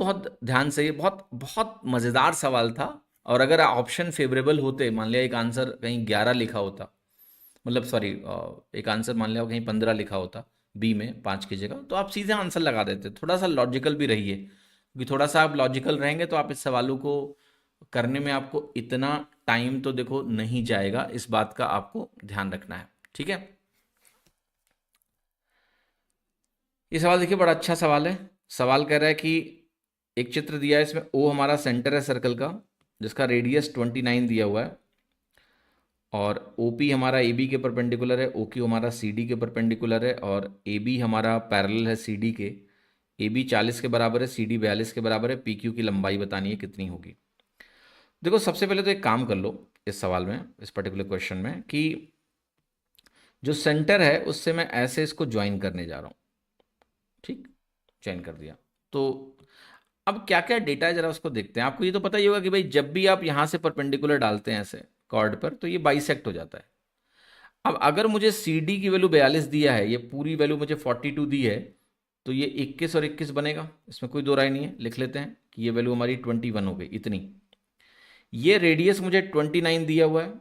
बहुत ध्यान से, ये बहुत बहुत मज़ेदार सवाल था। और अगर ऑप्शन फेवरेबल होते, मान लिया एक आंसर कहीं 11 लिखा होता, मतलब सॉरी, एक आंसर मान लिया कहीं 15 लिखा होता बी में 5 की जगह, तो आप सीधे आंसर लगा देते। थोड़ा सा लॉजिकल भी रहिए, क्योंकि थोड़ा सा आप लॉजिकल रहेंगे तो आप इस सवालों को करने में आपको इतना टाइम तो देखो नहीं जाएगा। इस बात का आपको ध्यान रखना है, ठीक है। ये सवाल देखिए, बड़ा अच्छा सवाल है। सवाल कह रहा है कि एक चित्र दिया है, इसमें ओ हमारा सेंटर है सर्कल का, जिसका रेडियस 29 दिया हुआ है, और ओ पी हमारा ए बी के परपेंडिकुलर है, ओ क्यू हमारा सी डी के परपेंडिकुलर है, और ए बी हमारा पैरेलल है सी डी के। ए बी 40 के बराबर है, सी डी 42 के बराबर है, पी क्यू की लंबाई बतानी है कितनी होगी। देखो सबसे पहले तो एक काम कर लो इस सवाल में, इस पर्टिकुलर क्वेश्चन में, कि जो सेंटर है उससे मैं ऐसे इसको ज्वाइन करने जा रहा हूँ। ठीक, ज्वाइन कर दिया। तो अब क्या क्या डेटा है जरा उसको देखते हैं। आपको ये तो पता ही होगा कि भाई जब भी आप यहां से परपेंडिकुलर डालते हैं ऐसे कॉर्ड पर, तो ये बाइसेक्ट हो जाता है। अब अगर मुझे सी डी की वैल्यू 42 दिया है, ये पूरी वैल्यू मुझे 42 दी है, तो ये 21 और 21 बनेगा, इसमें कोई दो राय नहीं है। लिख लेते हैं कि ये वैल्यू हमारी 21 हो गई इतनी। ये रेडियस मुझे 29 दिया हुआ है,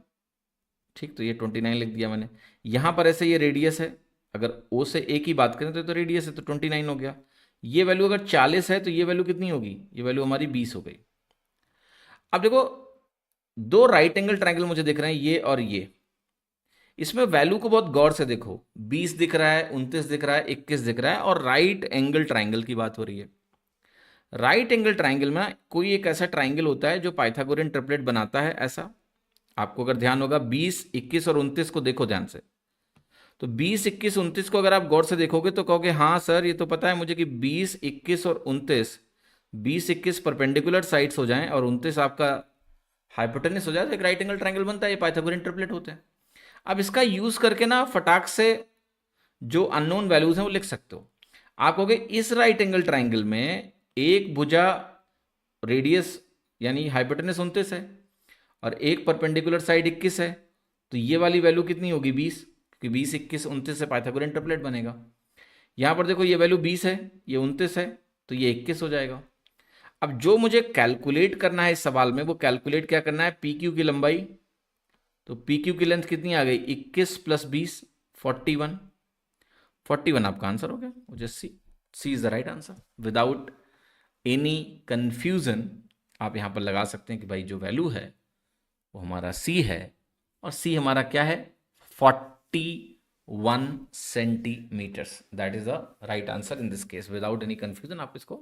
ठीक, तो ये 29 लिख दिया मैंने। यहां पर ऐसे ये रेडियस है, अगर ओ से ए की बात करें तो रेडियस है, तो 29 हो गया। ये वैल्यू अगर 40 है तो ये वैल्यू कितनी होगी, ये वैल्यू हमारी 20 हो गई। अब देखो, दो राइट एंगल ट्रायंगल मुझे दिख रहे हैं, ये और ये। इसमें वैल्यू को बहुत गौर से देखो, 20 दिख रहा है, 29 दिख रहा है, 21 दिख रहा है, और राइट एंगल ट्रायंगल की बात हो रही है। राइट एंगल ट्रायंगल में कोई एक ऐसा ट्रायंगल होता है जो पाइथागोरियन ट्रिपलेट बनाता है ऐसा। आपको अगर ध्यान होगा 20, 21 और 29 को देखो ध्यान से, तो 20, 21, 29 को अगर आप गौर से देखोगे तो कहोगे हाँ सर ये तो पता है मुझे कि 20, 21 और 29, 20, 21 परपेंडिकुलर साइड्स हो जाएं और 29 आपका हाइपोटेनस हो जाए तो एक राइट एंगल ट्रायंगल बनता है। ये पाइथागोरियन ट्रिपलेट होते हैं। अब इसका यूज करके ना फटाक से जो अननोन वैल्यूज हैं वो लिख सकते हो। आप कहोगे इस राइट एंगल ट्रायंगल में एक भुजा रेडियस यानी हाइपोटेनस 29 है और एक परपेंडिकुलर साइड 21 है, तो ये वाली वैल्यू कितनी होगी 20, क्योंकि 20, 21, 29 से पाइथागोरियन ट्रिपलेट बनेगा। यहां पर देखो ये वैल्यू 20 है, ये 29 है, तो ये 21 हो जाएगा। अब जो मुझे कैलकुलेट करना है इस सवाल में, वो कैलकुलेट क्या करना है, पी क्यू की लंबाई। तो पी क्यू की लेंथ कितनी आ गई, 21 + 20, 41। 41 आपका आंसर हो गया, मुझे C is the right answer. Without any confusion आप यहां पर लगा सकते हैं कि भाई जो वैल्यू है वो हमारा सी है, और सी हमारा क्या है, 41 centimetres. That is the right answer in this case. Without any confusion आप इसको